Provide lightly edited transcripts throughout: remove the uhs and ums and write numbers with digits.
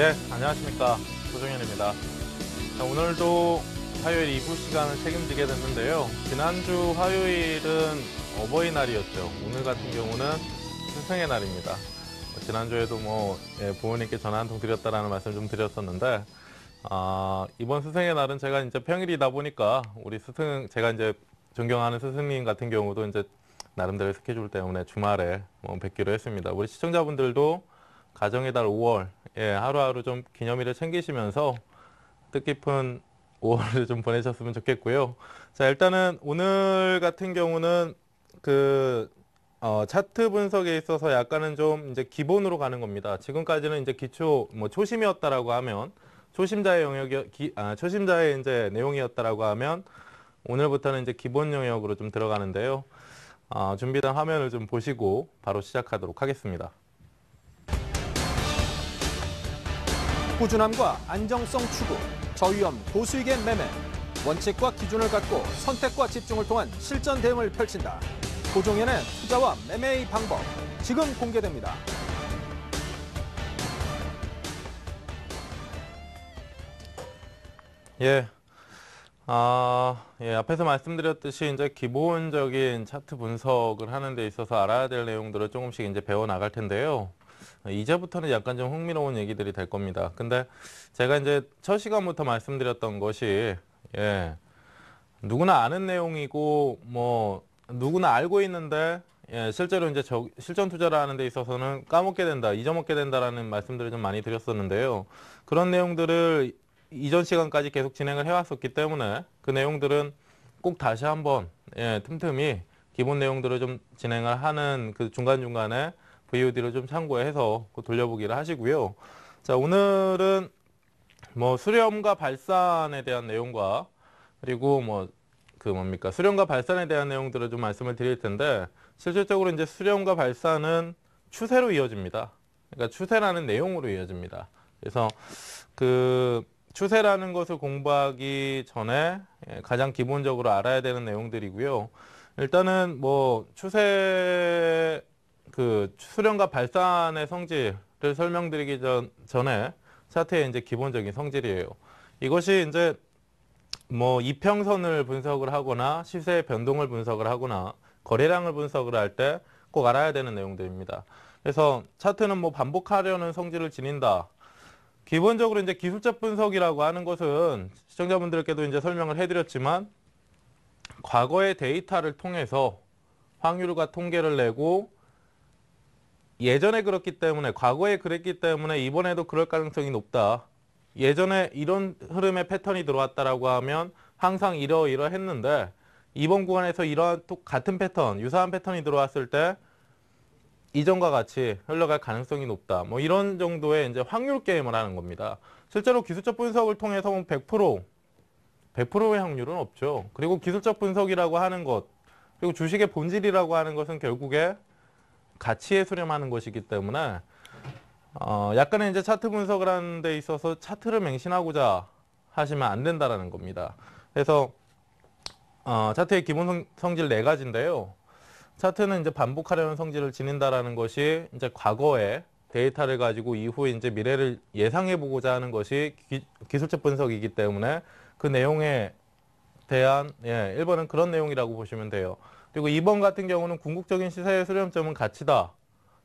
예, 안녕하십니까. 조정현입니다. 자, 오늘도 화요일 2부 시간을 책임지게 됐는데요. 지난주 화요일은 어버이날이었죠. 오늘 같은 경우는 스승의 날입니다. 지난주에도 부모님께 전화 한 통 드렸다라는 말씀 좀 드렸었는데, 이번 스승의 날은 제가 이제 평일이다 보니까 우리 제가 이제 존경하는 스승님 같은 경우도 이제 나름대로 스케줄 때문에 주말에 뵙기로 했습니다. 우리 시청자분들도 가정의 달 5월, 하루하루 좀 기념일을 챙기시면서 뜻깊은 5월을 좀 보내셨으면 좋겠고요. 자, 일단은 오늘 같은 경우는 차트 분석에 있어서 약간은 좀 이제 기본으로 가는 겁니다. 지금까지는 이제 초심이었다라고 하면, 초심자의 이제 내용이었다라고 하면, 오늘부터는 이제 기본 영역으로 좀 들어가는데요. 준비된 화면을 좀 보시고 바로 시작하도록 하겠습니다. 꾸준함과 안정성 추구, 저위험 고수익의 매매, 원칙과 기준을 갖고 선택과 집중을 통한 실전 대응을 펼친다. 조정현의 투자와 매매의 방법, 지금 공개됩니다. 앞에서 말씀드렸듯이 이제 기본적인 차트 분석을 하는 데 있어서 알아야 될 내용들을 조금씩 이제 배워 나갈 텐데요. 이제부터는 약간 좀 흥미로운 얘기들이 될 겁니다. 근데 제가 이제 첫 시간부터 말씀드렸던 것이, 누구나 아는 내용이고, 누구나 알고 있는데, 실제로 이제 실전 투자를 하는 데 있어서는 까먹게 된다, 잊어먹게 된다라는 말씀들을 좀 많이 드렸었는데요. 그런 내용들을 이전 시간까지 계속 진행을 해왔었기 때문에 그 내용들은 꼭 다시 한번, 틈틈이 기본 내용들을 좀 진행을 하는 그 중간중간에 VOD를 좀 참고해서 돌려보기를 하시고요. 자, 오늘은 수렴과 발산에 대한 내용과 그리고 수렴과 발산에 대한 내용들을 좀 말씀을 드릴 텐데, 실질적으로 이제 수렴과 발산은 추세로 이어집니다. 그러니까 추세라는 내용으로 이어집니다. 그래서 추세라는 것을 공부하기 전에 가장 기본적으로 알아야 되는 내용들이고요. 일단은 수렴과 발산의 성질을 설명드리기 전에 차트의 이제 기본적인 성질이에요. 이것이 이제 이평선을 분석을 하거나 시세의 변동을 분석을 하거나 거래량을 분석을 할 때 꼭 알아야 되는 내용들입니다. 그래서 차트는 반복하려는 성질을 지닌다. 기본적으로 이제 기술적 분석이라고 하는 것은 시청자분들께도 이제 설명을 해드렸지만, 과거의 데이터를 통해서 확률과 통계를 내고, 예전에 그렇기 때문에, 과거에 그랬기 때문에 이번에도 그럴 가능성이 높다. 예전에 이런 흐름의 패턴이 들어왔다라고 하면 항상 이러했는데, 이번 구간에서 이러한 같은 패턴, 유사한 패턴이 들어왔을 때 이전과 같이 흘러갈 가능성이 높다. 이런 정도의 이제 확률 게임을 하는 겁니다. 실제로 기술적 분석을 통해서 100%의 확률은 없죠. 그리고 기술적 분석이라고 하는 것, 그리고 주식의 본질이라고 하는 것은 결국에 가치에 수렴하는 것이기 때문에, 약간의 이제 차트 분석을 하는 데 있어서 차트를 맹신하고자 하시면 안 된다라는 겁니다. 그래서, 차트의 기본 성질 4가지인데요. 차트는 이제 반복하려는 성질을 지닌다라는 것이 이제 과거의 데이터를 가지고 이후에 이제 미래를 예상해 보고자 하는 것이 기술적 분석이기 때문에 그 내용에 대한 1번은 그런 내용이라고 보시면 돼요. 그리고 2번 같은 경우는 궁극적인 시세의 수렴점은 가치다.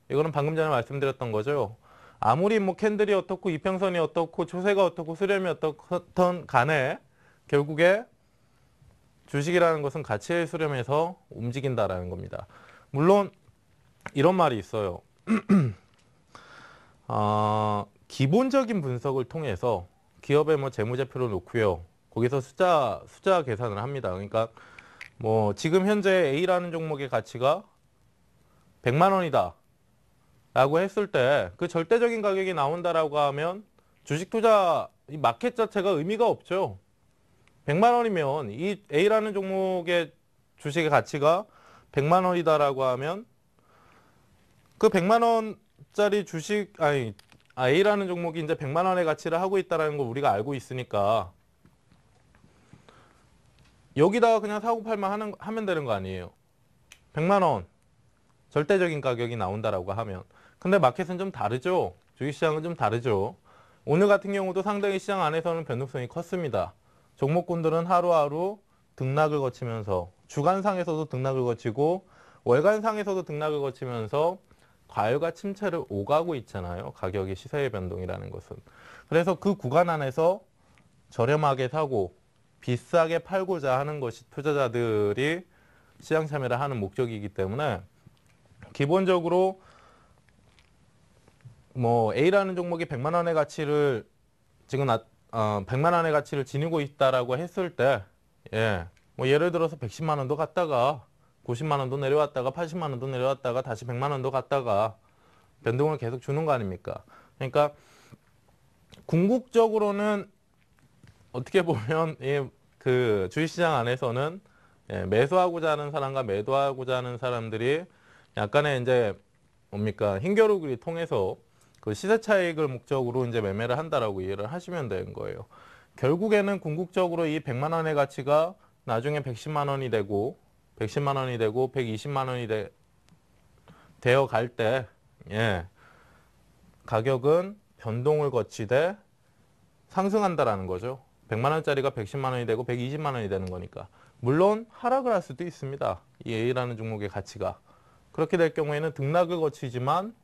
이거는 방금 전에 말씀드렸던 거죠. 아무리 캔들이 어떻고 이평선이 어떻고 추세가 어떻고 수렴이 어떻든 간에 결국에 주식이라는 것은 가치의 수렴에서 움직인다라는 겁니다. 물론 이런 말이 있어요. 기본적인 분석을 통해서 기업의 재무제표를 놓고요, 거기서 숫자 계산을 합니다. 그러니까 지금 현재 A라는 종목의 가치가 100만 원이다 라고 했을 때 그 절대적인 가격이 나온다라고 하면 주식 투자 이 마켓 자체가 의미가 없죠. 100만 원이면 이 A라는 종목의 주식의 가치가 100만 원이다라고 하면 그 100만 원짜리 A라는 종목이 이제 100만 원의 가치를 하고 있다는 걸 우리가 알고 있으니까 여기다가 그냥 사고 팔만 하면 되는 거 아니에요. 100만 원 절대적인 가격이 나온다라고 하면. 근데 마켓은 좀 다르죠. 주식시장은 좀 다르죠. 오늘 같은 경우도 상당히 시장 안에서는 변동성이 컸습니다. 종목군들은 하루하루 등락을 거치면서 주간상에서도 등락을 거치고 월간상에서도 등락을 거치면서 과열과 침체를 오가고 있잖아요. 가격의 시세의 변동이라는 것은. 그래서 그 구간 안에서 저렴하게 사고 비싸게 팔고자 하는 것이 투자자들이 시장 참여를 하는 목적이기 때문에 기본적으로 뭐 A라는 종목이 100만 원의 가치를 지금 100만 원의 가치를 지니고 있다라고 했을 때 뭐 예를 들어서 110만 원도 갔다가 90만 원도 내려왔다가 80만 원도 내려왔다가 다시 100만 원도 갔다가 변동을 계속 주는 거 아닙니까? 그러니까 궁극적으로는 어떻게 보면 그 주식시장 안에서는 매수하고자 하는 사람과 매도하고자 하는 사람들이 약간의 이제 뭡니까 힘겨루기를 통해서 그 시세 차익을 목적으로 이제 매매를 한다라고 이해를 하시면 되는 거예요. 결국에는 궁극적으로 이 100만 원의 가치가 나중에 110만 원이 되고 110만 원이 되고 120만 원이 되어 갈 때 가격은 변동을 거치되 상승한다라는 거죠. 100만 원짜리가 110만 원이 되고 120만 원이 되는 거니까. 물론 하락을 할 수도 있습니다. 이 A라는 종목의 가치가. 그렇게 될 경우에는 등락을 거치지만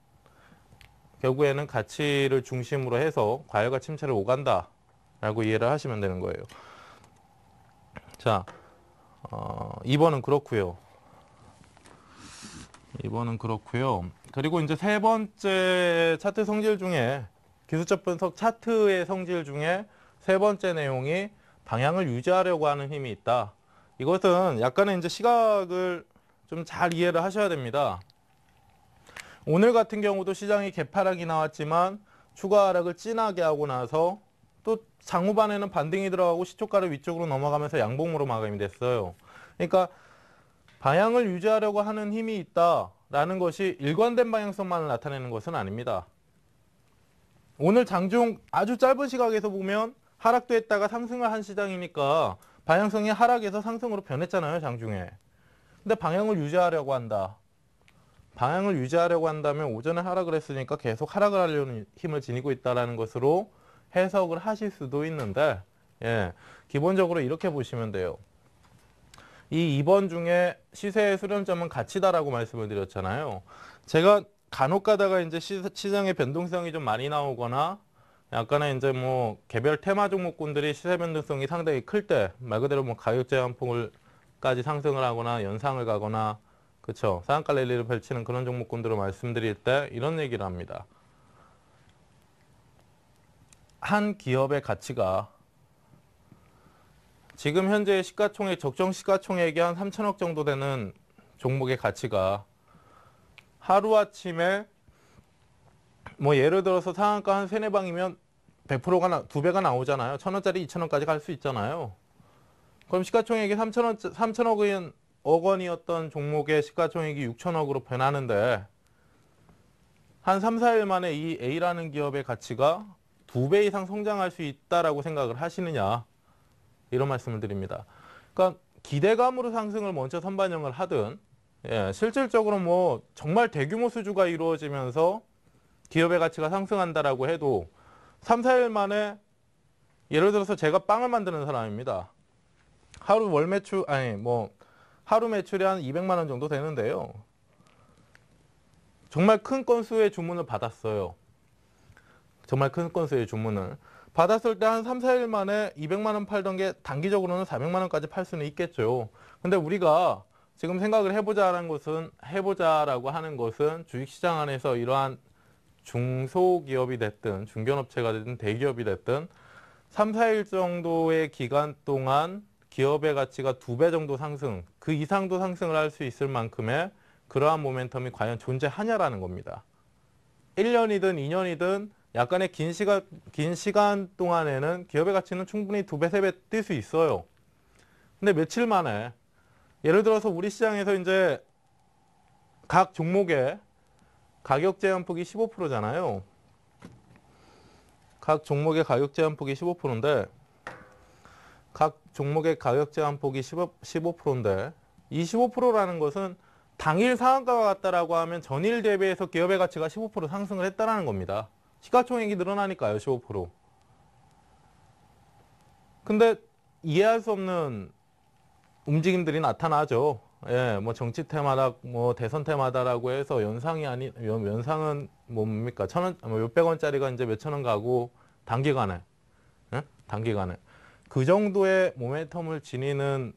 결국에는 가치를 중심으로 해서 과열과 침체를 오간다라고 이해를 하시면 되는 거예요. 자, 2번은 그렇고요. 2번은 그렇고요. 그리고 이제 세 번째 차트 성질 중에 기술적 분석 차트의 성질 중에 세 번째 내용이 방향을 유지하려고 하는 힘이 있다. 이것은 약간의 이제 시각을 좀 잘 이해를 하셔야 됩니다. 오늘 같은 경우도 시장이 개파락이 나왔지만 추가 하락을 진하게 하고 나서 또 장후반에는 반등이 들어가고 시초가를 위쪽으로 넘어가면서 양봉으로 마감이 됐어요. 그러니까 방향을 유지하려고 하는 힘이 있다라는 것이 일관된 방향성만을 나타내는 것은 아닙니다. 오늘 장중 아주 짧은 시각에서 보면 하락도 했다가 상승을 한 시장이니까 방향성이 하락에서 상승으로 변했잖아요, 장중에. 근데 방향을 유지하려고 한다. 방향을 유지하려고 한다면 오전에 하락을 했으니까 계속 하락을 하려는 힘을 지니고 있다는 것으로 해석을 하실 수도 있는데 기본적으로 이렇게 보시면 돼요. 이 2번 중에 시세의 수렴점은 가치다라고 말씀을 드렸잖아요. 제가 간혹 가다가 이제 시장의 변동성이 좀 많이 나오거나 약간의 이제 뭐 개별 테마 종목군들이 시세 변동성이 상당히 클 때 말 그대로 뭐 가격 제한폭을까지 상승을 하거나 연상을 가거나 그렇죠. 상한가 랠리를 펼치는 그런 종목군들을 말씀드릴 때 이런 얘기를 합니다. 한 기업의 가치가 지금 현재 시가총액 적정 시가총액이 한 3천억 정도 되는 종목의 가치가 하루아침에 뭐 예를 들어서 상한가 한 3-4방이면 100%가 2배가 나오잖아요. 1,000원짜리 2,000원까지 갈 수 있잖아요. 그럼 시가총액이 3천억 원이었던 종목의 시가총액이 6천억으로 변하는데 한 3-4일 만에 이 A라는 기업의 가치가 2배 이상 성장할 수 있다라고 생각을 하시느냐 이런 말씀을 드립니다. 그러니까 기대감으로 상승을 먼저 선반영을 하든 실질적으로 뭐 정말 대규모 수주가 이루어지면서 기업의 가치가 상승한다라고 해도 3-4일 만에 예를 들어서 제가 빵을 만드는 사람입니다. 하루 매출이 한 200만 원 정도 되는데요. 정말 큰 건수의 주문을 받았어요. 정말 큰 건수의 주문을 받았을 때 한 3-4일 만에 200만 원 팔던 게 단기적으로는 400만 원까지 팔 수는 있겠죠. 근데 우리가 지금 생각을 해보자라고 하는 것은 주식시장 안에서 이러한 중소기업이 됐든 중견업체가 됐든 대기업이 됐든 3-4일 정도의 기간 동안 기업의 가치가 2배 정도 상승, 그 이상도 상승을 할 수 있을 만큼의 그러한 모멘텀이 과연 존재하냐라는 겁니다. 1년이든 2년이든 약간의 긴 시간 동안에는 기업의 가치는 충분히 2배, 3배 뛸 수 있어요. 근데 며칠 만에 예를 들어서 우리 시장에서 이제 각 종목의 가격 제한폭이 15%잖아요. 각 종목의 가격 제한폭이 15%인데 각 종목의 가격 제한폭이 15%인데 이 15%라는 것은 당일 상한가가 같다라고 하면 전일 대비해서 기업의 가치가 15% 상승을 했다라는 겁니다. 시가총액이 늘어나니까요. 15%. 근데 이해할 수 없는 움직임들이 나타나죠. 예, 뭐 정치 테마다, 뭐 대선 테마다라고 해서 연상은 뭡니까? 1,000원, 뭐 몇백 원짜리가 이제 몇천 원 가고 단기간에, 예? 단기간에 그 정도의 모멘텀을 지니는,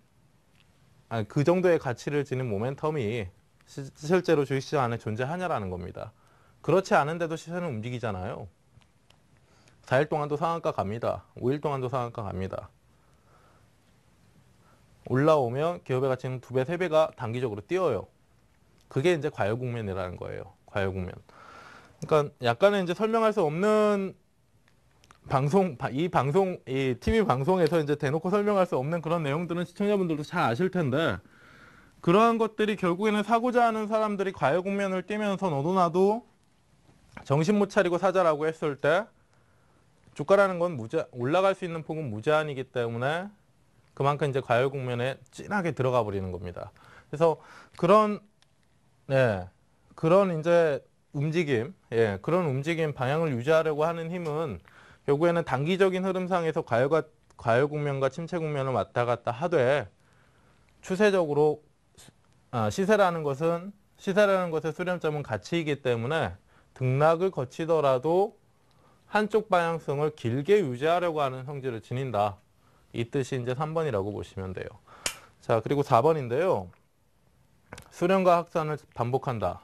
그 정도의 가치를 지닌 모멘텀이 실제로 주식시장 안에 존재하냐라는 겁니다. 그렇지 않은데도 시세는 움직이잖아요. 4일 동안도 상한가 갑니다. 5일 동안도 상한가 갑니다. 올라오면 기업의 가치는 2배, 3배가 단기적으로 뛰어요. 그게 이제 과열 국면이라는 거예요. 과열 국면. 그러니까 약간은 이제 설명할 수 없는 이 TV 방송에서 이제 대놓고 설명할 수 없는 그런 내용들은 시청자분들도 잘 아실 텐데, 그러한 것들이 결국에는 사고자 하는 사람들이 과열 국면을 띄면서 너도 나도 정신 못 차리고 사자라고 했을 때, 주가라는 건 올라갈 수 있는 폭은 무제한이기 때문에 그만큼 이제 과열 국면에 진하게 들어가 버리는 겁니다. 그래서 그런 이제 움직임, 그런 움직임 방향을 유지하려고 하는 힘은 결국에는 단기적인 흐름상에서 과열 국면과 침체 국면을 왔다 갔다 하되, 추세적으로 시세라는 것의 수렴점은 가치이기 때문에 등락을 거치더라도 한쪽 방향성을 길게 유지하려고 하는 성질을 지닌다. 이 뜻이 이제 3번이라고 보시면 돼요. 자, 그리고 4번인데요. 수렴과 확산을 반복한다.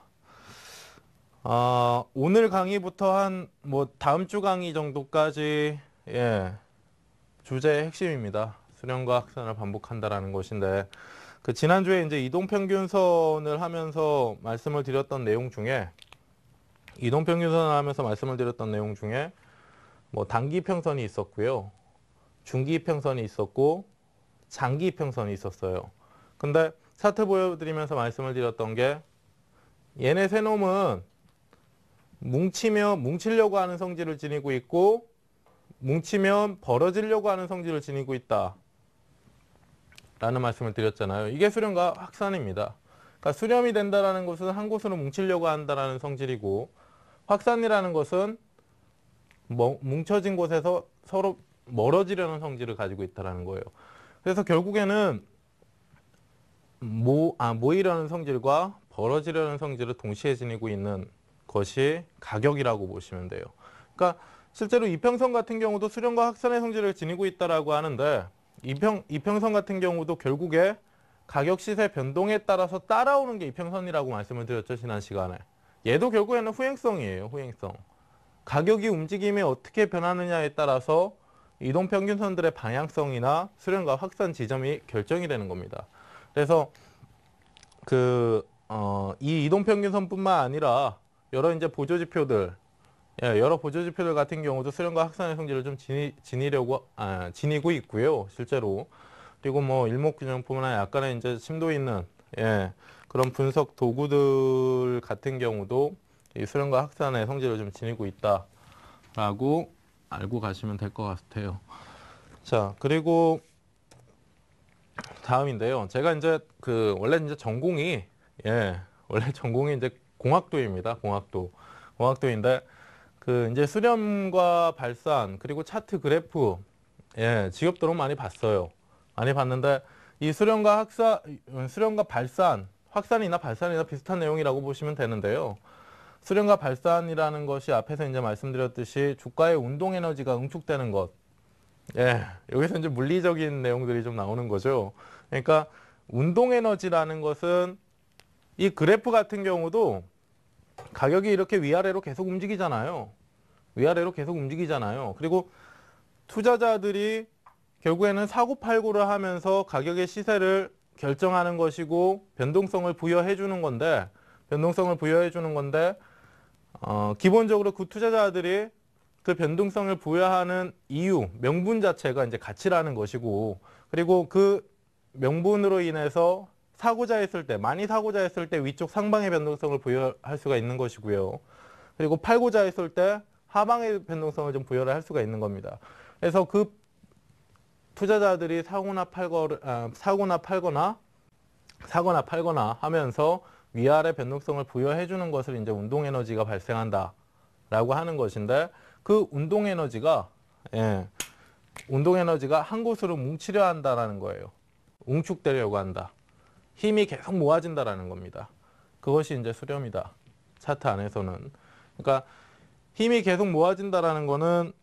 오늘 강의부터 뭐 다음 주 강의 정도까지, 주제의 핵심입니다. 수렴과 확산을 반복한다라는 것인데, 그 지난주에 이제 이동평균선을 하면서 말씀을 드렸던 내용 중에, 뭐 단기 평선이 있었고요. 중기 평선이 있었고 장기 평선이 있었어요. 근데 차트 보여드리면서 말씀을 드렸던 게, 얘네 세 놈은 뭉치려고 하는 성질을 지니고 있고, 뭉치면 벌어지려고 하는 성질을 지니고 있다 라는 말씀을 드렸잖아요. 이게 수렴과 확산입니다. 그러니까 수렴이 된다라는 것은 한 곳으로 뭉치려고 한다라는 성질이고, 확산이라는 것은 뭉쳐진 곳에서 서로 멀어지려는 성질을 가지고 있다는 거예요. 그래서 결국에는 모이려는 성질과 벌어지려는 성질을 동시에 지니고 있는 것이 가격이라고 보시면 돼요. 그러니까 실제로 이평선 같은 경우도 수렴과 확산의 성질을 지니고 있다라고 하는데, 이평선 같은 경우도 결국에 가격 시세 변동에 따라서 따라오는 게 이평선이라고 말씀을 드렸죠, 지난 시간에. 얘도 결국에는 후행성이에요, 후행성. 가격이 움직임이 어떻게 변하느냐에 따라서 이동평균선들의 방향성이나 수렴과 확산 지점이 결정이 되는 겁니다. 그래서 이 이동평균선뿐만 아니라 여러 이제 보조지표들, 여러 보조지표들 같은 경우도 수렴과 확산의 성질을 좀 지니고 있고요, 실제로. 그리고 뭐 일목균형뿐만 아니라 약간의 이제 심도 있는 그런 분석 도구들 같은 경우도 이 수렴과 확산의 성질을 좀 지니고 있다라고 알고 가시면 될 것 같아요. 자, 그리고 다음인데요. 제가 이제 원래 이제 전공이 이제 공학도입니다. 공학도인데 이제 수렴과 발산 그리고 차트 그래프 직업들은 많이 봤어요. 많이 봤는데 이 수렴과 발산, 확산이나 발산이나 비슷한 내용이라고 보시면 되는데요. 수렴과 발산이라는 것이 앞에서 이제 말씀드렸듯이 주가의 운동 에너지가 응축되는 것. 여기서 이제 물리적인 내용들이 좀 나오는 거죠. 그러니까 운동 에너지라는 것은 이 그래프 같은 경우도 가격이 이렇게 위아래로 계속 움직이잖아요. 그리고 투자자들이 결국에는 사고팔고를 하면서 가격의 시세를 결정하는 것이고 변동성을 부여해 주는 건데, 기본적으로 그 투자자들이 그 변동성을 부여하는 이유, 명분 자체가 이제 가치라는 것이고, 그리고 그 명분으로 인해서 많이 사고자 했을 때 위쪽 상방의 변동성을 부여할 수가 있는 것이고요. 그리고 팔고자 했을 때 하방의 변동성을 좀 부여를 할 수가 있는 겁니다. 그래서 그 투자자들이 사거나 팔거나 하면서 위아래 변동성을 부여해 주는 것을 이제 운동 에너지가 발생한다 라고 하는 것인데 그 운동 에너지가 한 곳으로 뭉치려 한다라는 거예요. 응축되려고 한다. 힘이 계속 모아진다라는 겁니다. 그것이 이제 수렴이다. 차트 안에서는. 그러니까 힘이 계속 모아진다라는 거는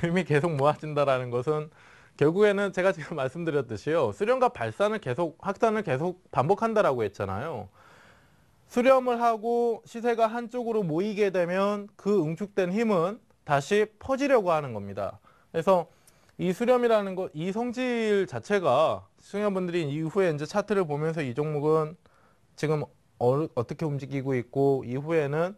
힘이 계속 모아진다라는 것은 결국에는 제가 지금 말씀드렸듯이요. 수렴과 발산을 계속 확산을 계속 반복한다라고 했잖아요. 수렴을 하고 시세가 한쪽으로 모이게 되면 그 응축된 힘은 다시 퍼지려고 하는 겁니다. 그래서 이 수렴이라는 것, 이 성질 자체가 시청자분들이 이후에 이제 차트를 보면서 이 종목은 지금 어떻게 움직이고 있고 이후에는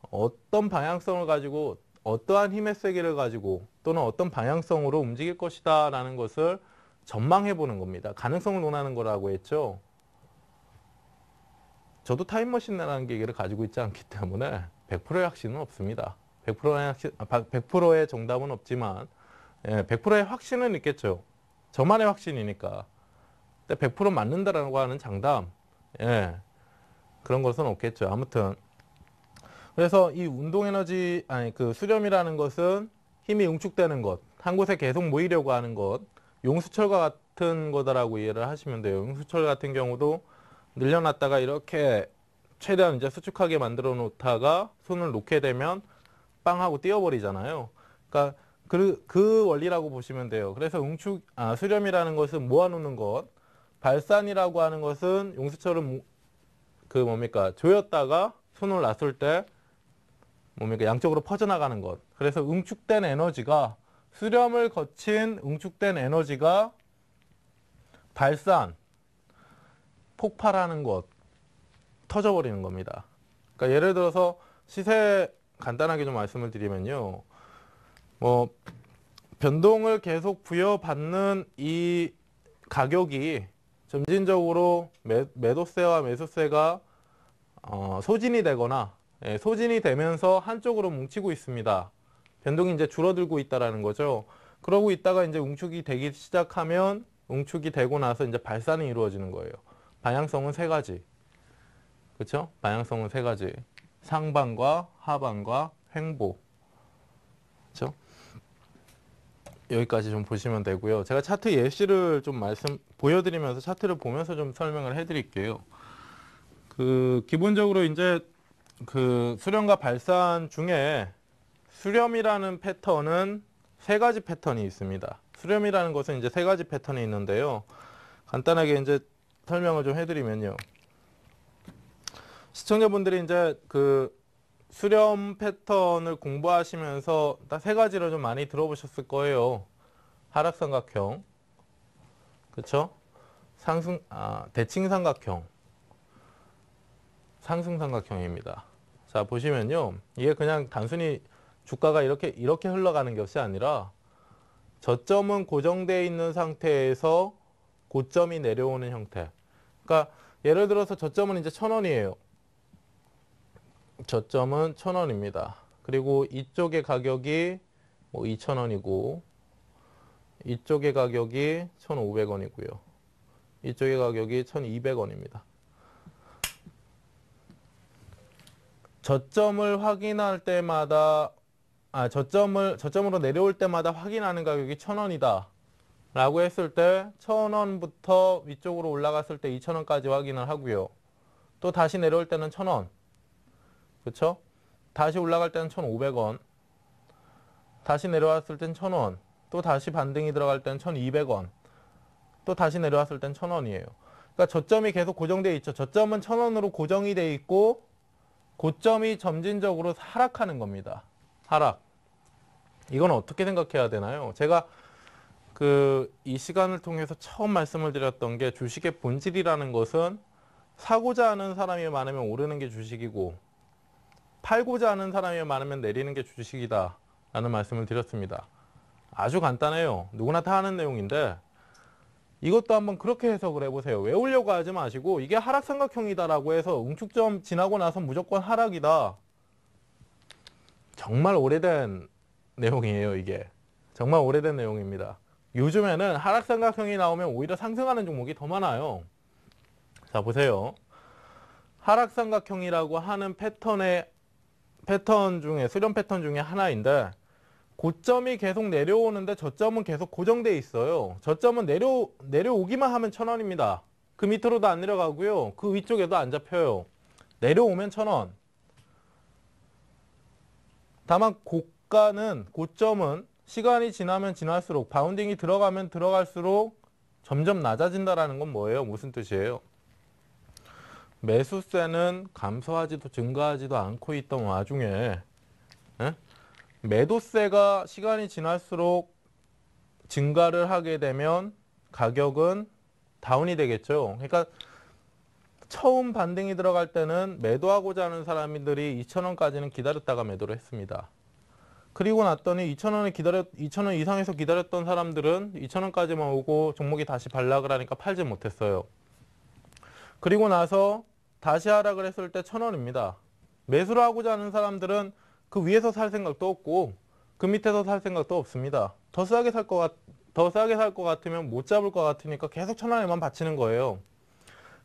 어떤 방향성을 가지고 어떠한 힘의 세기를 가지고 또는 어떤 방향성으로 움직일 것이다 라는 것을 전망해 보는 겁니다. 가능성을 논하는 거라고 했죠. 저도 타임머신이라는 기계를 가지고 있지 않기 때문에 100%의 확신은 없습니다. 100%의 정답은 없지만 100%의 확신은 있겠죠. 저만의 확신이니까. 근데 100% 맞는다라고 하는 장담, 그런 것은 없겠죠. 아무튼 그래서 이 그 수렴이라는 것은 힘이 응축되는 것, 한 곳에 계속 모이려고 하는 것, 용수철과 같은 거다라고 이해를 하시면 돼요. 용수철 같은 경우도 늘려놨다가 이렇게 최대한 이제 수축하게 만들어 놓다가 손을 놓게 되면 빵 하고 띄어버리잖아요. 그러니까 그 원리라고 보시면 돼요. 그래서 수렴이라는 것은 모아놓는 것, 발산이라고 하는 것은 용수철을 조였다가 손을 놨을 때 양쪽으로 퍼져나가는 것. 그래서 응축된 에너지가 수렴을 거친 응축된 에너지가 발산, 폭발하는 것, 터져버리는 겁니다. 그러니까 예를 들어서 시세 간단하게 좀 말씀을 드리면요. 변동을 계속 부여받는 이 가격이 점진적으로 매도세와 매수세가 소진이 되거나 소진이 되면서 한쪽으로 뭉치고 있습니다. 변동이 이제 줄어들고 있다라는 거죠. 그러고 있다가 이제 응축이 되기 시작하면 응축이 되고 나서 이제 발산이 이루어지는 거예요. 방향성은 세 가지. 그렇죠? 방향성은 세 가지. 상방과 하방과 횡보. 그렇죠? 여기까지 좀 보시면 되고요. 제가 차트 예시를 좀 보여드리면서 차트를 보면서 좀 설명을 해드릴게요. 기본적으로 이제 수렴과 발산 중에 수렴이라는 패턴은 세 가지 패턴이 있습니다. 수렴이라는 것은 이제 세 가지 패턴이 있는데요. 간단하게 이제 설명을 좀 해드리면요. 시청자분들이 이제 수렴 패턴을 공부하시면서 딱 세 가지를 좀 많이 들어보셨을 거예요. 하락삼각형, 그렇죠? 대칭삼각형, 상승삼각형입니다. 자, 보시면요. 이게 그냥 단순히 주가가 이렇게 흘러가는 것이 아니라 저점은 고정되어 있는 상태에서 고점이 내려오는 형태. 그러니까 예를 들어서 저점은 이제 1,000원이에요. 저점은 1,000원입니다. 그리고 이쪽의 가격이 2,000원이고 이쪽의 가격이 1,500원이고요. 이쪽의 가격이 1,200원입니다. 저점을 확인할 때마다 저점으로 내려올 때마다 확인하는 가격이 1,000원이다 라고 했을 때 1,000원부터 위쪽으로 올라갔을 때 2,000원까지 확인을 하고요. 또 다시 내려올 때는 1,000원, 그렇죠? 다시 올라갈 때는 1,500원, 다시 내려왔을 땐 1,000원, 또 다시 반등이 들어갈 때는 1,200원, 또 다시 내려왔을 땐 1,000원이에요. 그러니까 저점이 계속 고정되어 있죠. 저점은 1,000원으로 고정이 되어 있고 고점이 점진적으로 하락하는 겁니다. 하락. 이건 어떻게 생각해야 되나요? 제가 이 시간을 통해서 처음 말씀을 드렸던 게 주식의 본질이라는 것은 사고자 하는 사람이 많으면 오르는 게 주식이고 팔고자 하는 사람이 많으면 내리는 게 주식이다 라는 말씀을 드렸습니다. 아주 간단해요. 누구나 다 하는 내용인데 이것도 한번 그렇게 해석을 해보세요. 외우려고 하지 마시고 이게 하락삼각형이다라고 해서 응축점 지나고 나서 무조건 하락이다. 정말 오래된 내용이에요. 이게 정말 오래된 내용입니다. 요즘에는 하락삼각형이 나오면 오히려 상승하는 종목이 더 많아요. 자, 보세요. 하락삼각형이라고 하는 패턴의 패턴 중에 수렴 패턴 중에 하나인데 고점이 계속 내려오는데 저점은 계속 고정돼 있어요. 저점은 내려오기만 하면 1,000원입니다. 그 밑으로도 안 내려가고요. 그 위쪽에도 안 잡혀요. 내려오면 1,000원. 다만 고점은 시간이 지나면 지날수록 바운딩이 들어가면 들어갈수록 점점 낮아진다라는 건 뭐예요? 무슨 뜻이에요? 매수세는 감소하지도 증가하지도 않고 있던 와중에 매도세가 시간이 지날수록 증가를 하게 되면 가격은 다운이 되겠죠. 그러니까 처음 반등이 들어갈 때는 매도하고자 하는 사람들이 2,000원까지는 기다렸다가 매도를 했습니다. 그리고 났더니 2,000원 이상에서 기다렸던 사람들은 2,000원까지만 오고 종목이 다시 반락을 하니까 팔지 못했어요. 그리고 나서 다시 하락을 했을 때 1,000원입니다. 매수를 하고자 하는 사람들은 그 위에서 살 생각도 없고 그 밑에서 살 생각도 없습니다. 더 싸게 살 것 같으면 못 잡을 것 같으니까 계속 1,000원에만 받치는 거예요.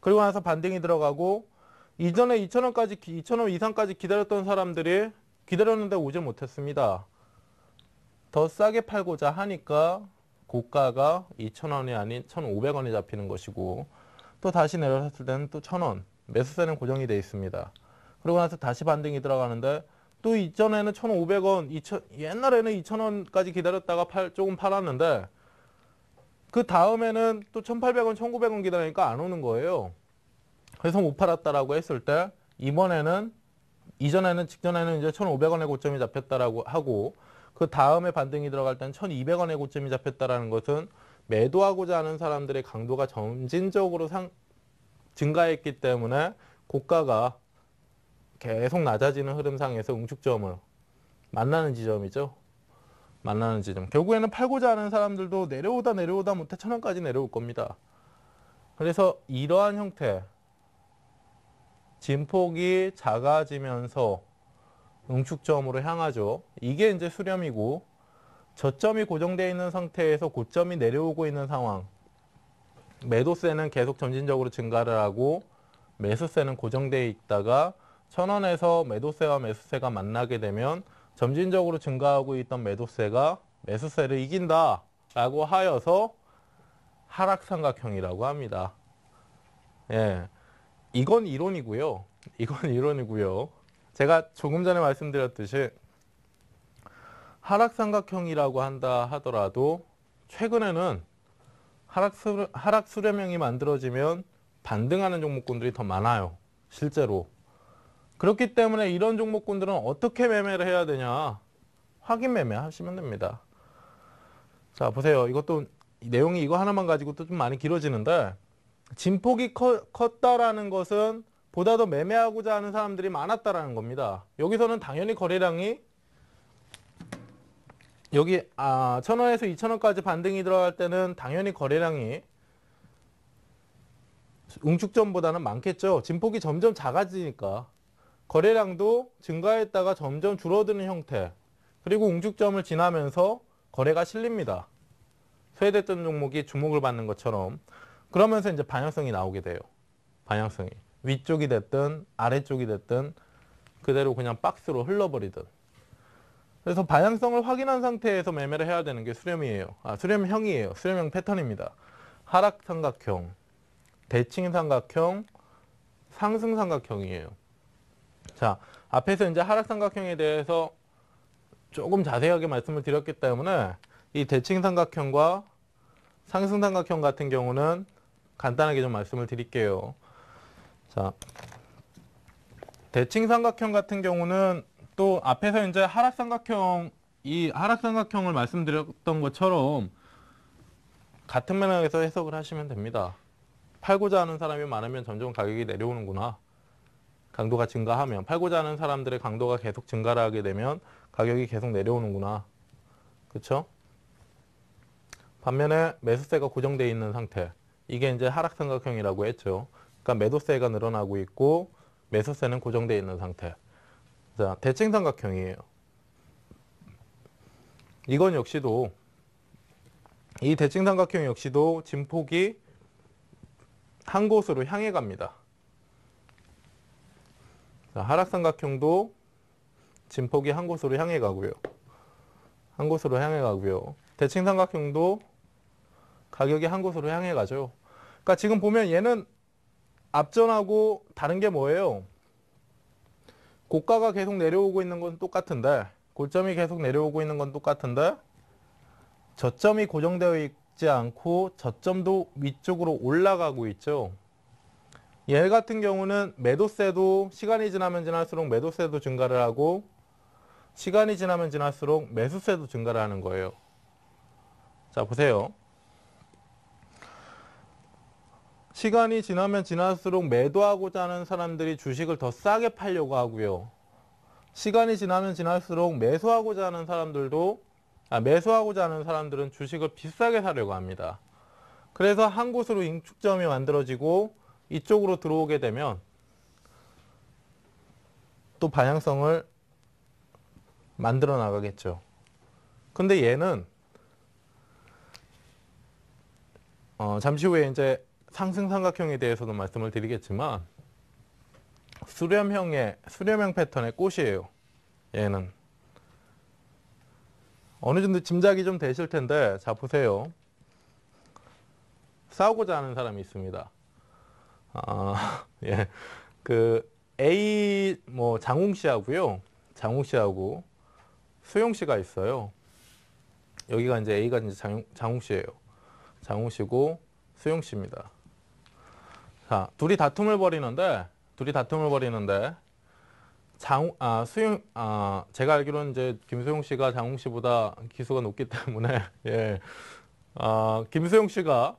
그리고 나서 반등이 들어가고 이전에 2,000원 이상까지 기다렸던 사람들이 기다렸는데 오질 못했습니다. 더 싸게 팔고자 하니까 고가가 2,000원이 아닌 1,500원이 잡히는 것이고 또 다시 내려섰을 때는 또 1,000원. 매수세는 고정이 되어 있습니다. 그리고 나서 다시 반등이 들어가는데 또 이전에는 1,500원, 옛날에는 2,000원까지 기다렸다가 조금 팔았는데 그 다음에는 또 1,800원, 1,900원 기다리니까 안 오는 거예요. 그래서 못 팔았다라고 했을 때 직전에는 이제 1,500원의 고점이 잡혔다라고 하고 그 다음에 반등이 들어갈 때는 1,200원의 고점이 잡혔다라는 것은 매도하고자 하는 사람들의 강도가 점진적으로 증가했기 때문에 고가가 계속 낮아지는 흐름상에서 응축점을 만나는 지점이죠. 만나는 지점. 결국에는 팔고자 하는 사람들도 내려오다 못해 1,000원까지 내려올 겁니다. 그래서 이러한 형태, 진폭이 작아지면서 응축점으로 향하죠. 이게 이제 수렴이고 저점이 고정되어 있는 상태에서 고점이 내려오고 있는 상황. 매도세는 계속 점진적으로 증가를 하고 매수세는 고정되어 있다가 1,000원에서 매도세와 매수세가 만나게 되면 점진적으로 증가하고 있던 매도세가 매수세를 이긴다라고 하여서 하락삼각형이라고 합니다. 예, 이건 이론이고요. 제가 조금 전에 말씀드렸듯이 하락삼각형이라고 한다 하더라도 최근에는 하락 수렴형이 만들어지면 반등하는 종목군들이 더 많아요. 실제로. 그렇기 때문에 이런 종목군들은 어떻게 매매를 해야 되냐? 확인 매매 하시면 됩니다. 자, 보세요. 이것도 내용이 이거 하나만 가지고 또 좀 많이 길어지는데 진폭이 컸다라는 것은 보다 더 매매하고자 하는 사람들이 많았다라는 겁니다. 여기서는 당연히 거래량이 여기 1,000원에서 2,000원까지 반등이 들어갈 때는 당연히 거래량이 응축점보다는 많겠죠. 진폭이 점점 작아지니까 거래량도 증가했다가 점점 줄어드는 형태. 그리고 응축점을 지나면서 거래가 실립니다. 소외됐던 종목이 주목을 받는 것처럼. 그러면서 이제 방향성이 나오게 돼요. 방향성이. 위쪽이 됐든 아래쪽이 됐든 그대로 그냥 박스로 흘러버리든. 그래서 방향성을 확인한 상태에서 매매를 해야 되는 게 수렴이에요. 수렴형이에요. 수렴형 패턴입니다. 하락 삼각형, 대칭 삼각형, 상승 삼각형이에요. 자, 앞에서 이제 하락 삼각형에 대해서 조금 자세하게 말씀을 드렸기 때문에 이 대칭 삼각형과 상승 삼각형 같은 경우는 간단하게 좀 말씀을 드릴게요. 자, 대칭 삼각형 같은 경우는 또 앞에서 이제 이 하락 삼각형을 말씀드렸던 것처럼 같은 맥락에서 해석을 하시면 됩니다. 팔고자 하는 사람이 많으면 점점 가격이 내려오는구나. 강도가 증가하면 팔고자 하는 사람들의 강도가 계속 증가를 하게 되면 가격이 계속 내려오는구나. 그렇죠? 반면에 매수세가 고정되어 있는 상태. 이게 이제 하락 삼각형이라고 했죠. 그러니까 매도세가 늘어나고 있고 매수세는 고정되어 있는 상태. 자, 대칭 삼각형이에요. 이건 역시도 이 대칭 삼각형 역시도 진폭이 한 곳으로 향해 갑니다. 자, 하락 삼각형도 진폭이 한 곳으로 향해 가고요. 한 곳으로 향해 가고요. 대칭삼각형도 가격이 한 곳으로 향해 가죠. 그러니까 지금 보면 얘는 앞전하고 다른 게 뭐예요? 고가가 계속 내려오고 있는 건 똑같은데, 고점이 계속 내려오고 있는 건 똑같은데, 저점이 고정되어 있지 않고 저점도 위쪽으로 올라가고 있죠. 얘 같은 경우는 매도세도 시간이 지나면 지날수록 매도세도 증가를 하고, 시간이 지나면 지날수록 매수세도 증가를 하는 거예요. 자, 보세요. 시간이 지나면 지날수록 매도하고자 하는 사람들이 주식을 더 싸게 팔려고 하고요. 시간이 지나면 지날수록 매수하고자 하는 사람들은 주식을 비싸게 사려고 합니다. 그래서 한 곳으로 인축점이 만들어지고 이쪽으로 들어오게 되면 또 방향성을 만들어 나가겠죠. 근데 얘는 잠시 후에 이제 상승 삼각형에 대해서도 말씀을 드리겠지만 수렴형 패턴의 꽃이에요. 얘는 어느 정도 짐작이 좀 되실 텐데, 자 보세요. 싸우고자 하는 사람이 있습니다. 예, 그 A 장웅 씨하고요, 장웅 씨하고 수용 씨가 있어요. 여기가 이제 A가 이제 장웅 씨예요. 장웅 씨고 수용 씨입니다. 자, 둘이 다툼을 벌이는데 제가 알기로는 이제 김수용 씨가 장웅 씨보다 기수가 높기 때문에 예, 김수용 씨가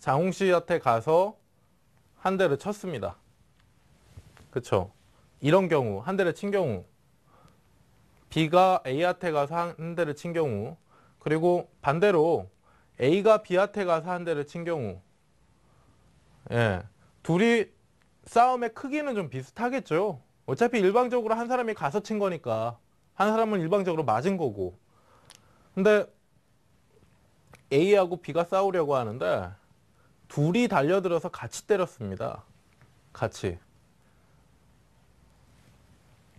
장웅 씨한테 가서 한 대를 쳤습니다. 그쵸? 이런 경우, 한 대를 친 경우, B가 A한테 가서 한 대를 친 경우, 그리고 반대로 A가 B한테 가서 한 대를 친 경우, 예, 둘이 싸움의 크기는 좀 비슷하겠죠. 어차피 일방적으로 한 사람이 가서 친 거니까 한 사람은 일방적으로 맞은 거고. 근데 A하고 B가 싸우려고 하는데 둘이 달려들어서 같이 때렸습니다. 같이.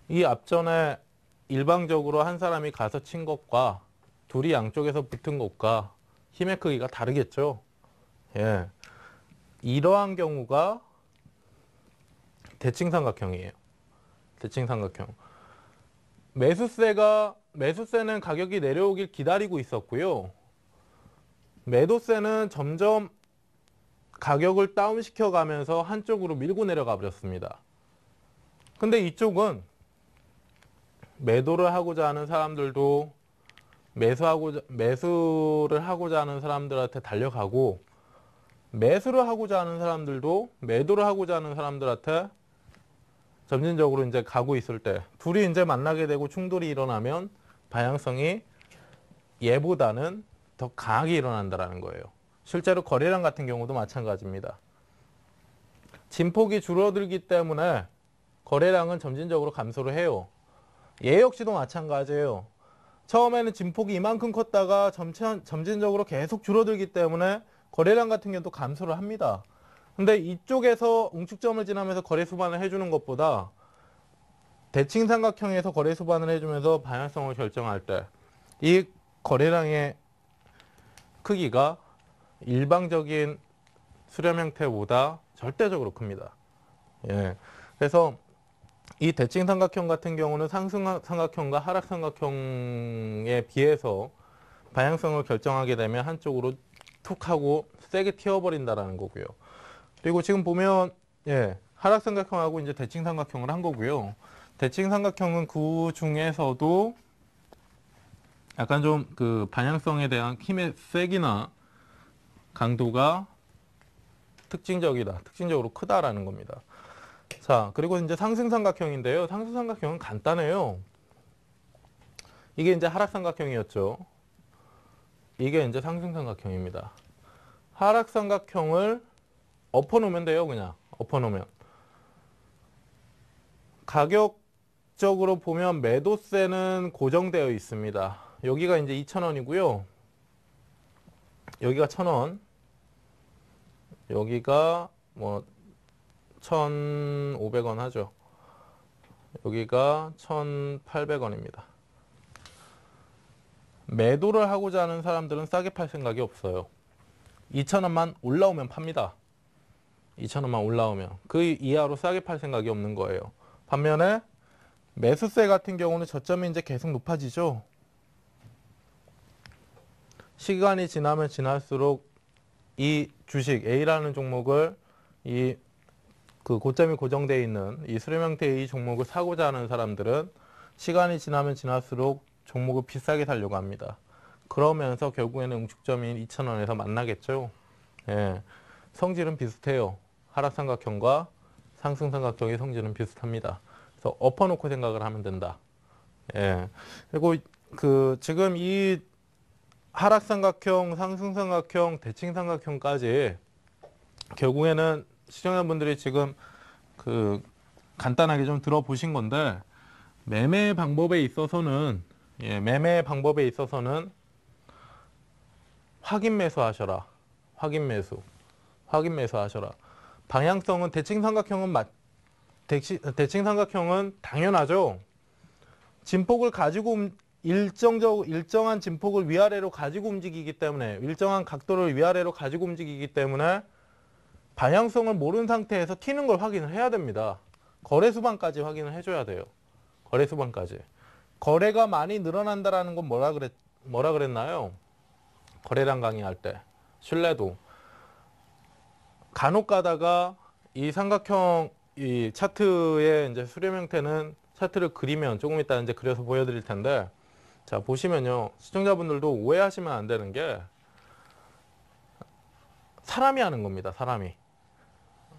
이 앞전에 일방적으로 한 사람이 가서 친 것과 둘이 양쪽에서 붙은 것과 힘의 크기가 다르겠죠. 예. 이러한 경우가 대칭삼각형이에요. 대칭삼각형. 매수세는 가격이 내려오길 기다리고 있었고요. 매도세는 점점 가격을 다운시켜 가면서 한쪽으로 밀고 내려가 버렸습니다. 근데 이쪽은 매도를 하고자 하는 사람들도 매수를 하고자 하는 사람들한테 달려가고, 매수를 하고자 하는 사람들도 매도를 하고자 하는 사람들한테 점진적으로 이제 가고 있을 때 둘이 이제 만나게 되고 충돌이 일어나면 방향성이 얘보다는 더 강하게 일어난다는 거예요. 실제로 거래량 같은 경우도 마찬가지입니다. 진폭이 줄어들기 때문에 거래량은 점진적으로 감소를 해요. 얘 역시도 마찬가지예요. 처음에는 진폭이 이만큼 컸다가 점진적으로 계속 줄어들기 때문에 거래량 같은 경우도 감소를 합니다. 근데 이쪽에서 웅축점을 지나면서 거래 수반을 해주는 것보다 대칭삼각형에서 거래 수반을 해주면서 방향성을 결정할 때 이 거래량의 크기가 일방적인 수렴 형태보다 절대적으로 큽니다. 예. 그래서 이 대칭삼각형 같은 경우는 상승삼각형과 하락삼각형에 비해서 방향성을 결정하게 되면 한쪽으로 툭 하고 세게 튀어버린다라는 거고요. 그리고 지금 보면 예, 하락삼각형하고 이제 대칭삼각형을 한 거고요. 대칭삼각형은 그 중에서도 약간 좀 그 방향성에 대한 힘의 세기나 강도가 특징적으로 크다라는 겁니다. 자, 그리고 이제 상승삼각형인데요. 상승삼각형은 간단해요. 이게 이제 하락삼각형이었죠. 이게 이제 상승삼각형입니다. 하락삼각형을 엎어놓으면 돼요. 그냥 엎어놓으면. 가격적으로 보면 매도세는 고정되어 있습니다. 여기가 이제 2,000원이고요. 여기가 1,000원. 여기가 뭐 1,500원 하죠. 여기가 1,800원입니다. 매도를 하고자 하는 사람들은 싸게 팔 생각이 없어요. 2,000원만 올라오면 팝니다. 2,000원만 올라오면 그 이하로 싸게 팔 생각이 없는 거예요. 반면에 매수세 같은 경우는 저점이 이제 계속 높아지죠. 시간이 지나면 지날수록 이 주식 A라는 종목을 그 고점이 고정되어 있는 이 수렴형태 A 종목을 사고자 하는 사람들은 시간이 지나면 지날수록 종목을 비싸게 사려고 합니다. 그러면서 결국에는 응축점인 2,000원에서 만나겠죠. 예, 성질은 비슷해요. 하락삼각형과 상승삼각형의 성질은 비슷합니다. 그래서 엎어놓고 생각을 하면 된다. 예, 그리고 지금 이 하락삼각형, 상승삼각형, 대칭삼각형까지 결국에는 시청자분들이 지금 간단하게 좀 들어보신 건데, 매매 방법에 있어서는 확인 매수 하셔라. 확인 매수 하셔라. 방향성은 대칭삼각형은 당연하죠. 진폭을 가지고 일정한 진폭을 위아래로 가지고 움직이기 때문에, 일정한 각도를 위아래로 가지고 움직이기 때문에 방향성을 모르는 상태에서 튀는 걸 확인을 해야 됩니다. 거래 수반까지 확인을 해줘야 돼요. 거래 수반까지. 거래가 많이 늘어난다라는 건 뭐라 그랬나요? 거래량 강의할 때. 신뢰도. 간혹 가다가 이 삼각형, 이 차트의 이제 수렴 형태는 차트를 그리면 조금 이따 이제 그려서 보여드릴 텐데, 자, 보시면요. 시청자분들도 오해하시면 안 되는 게, 사람이 하는 겁니다. 사람이.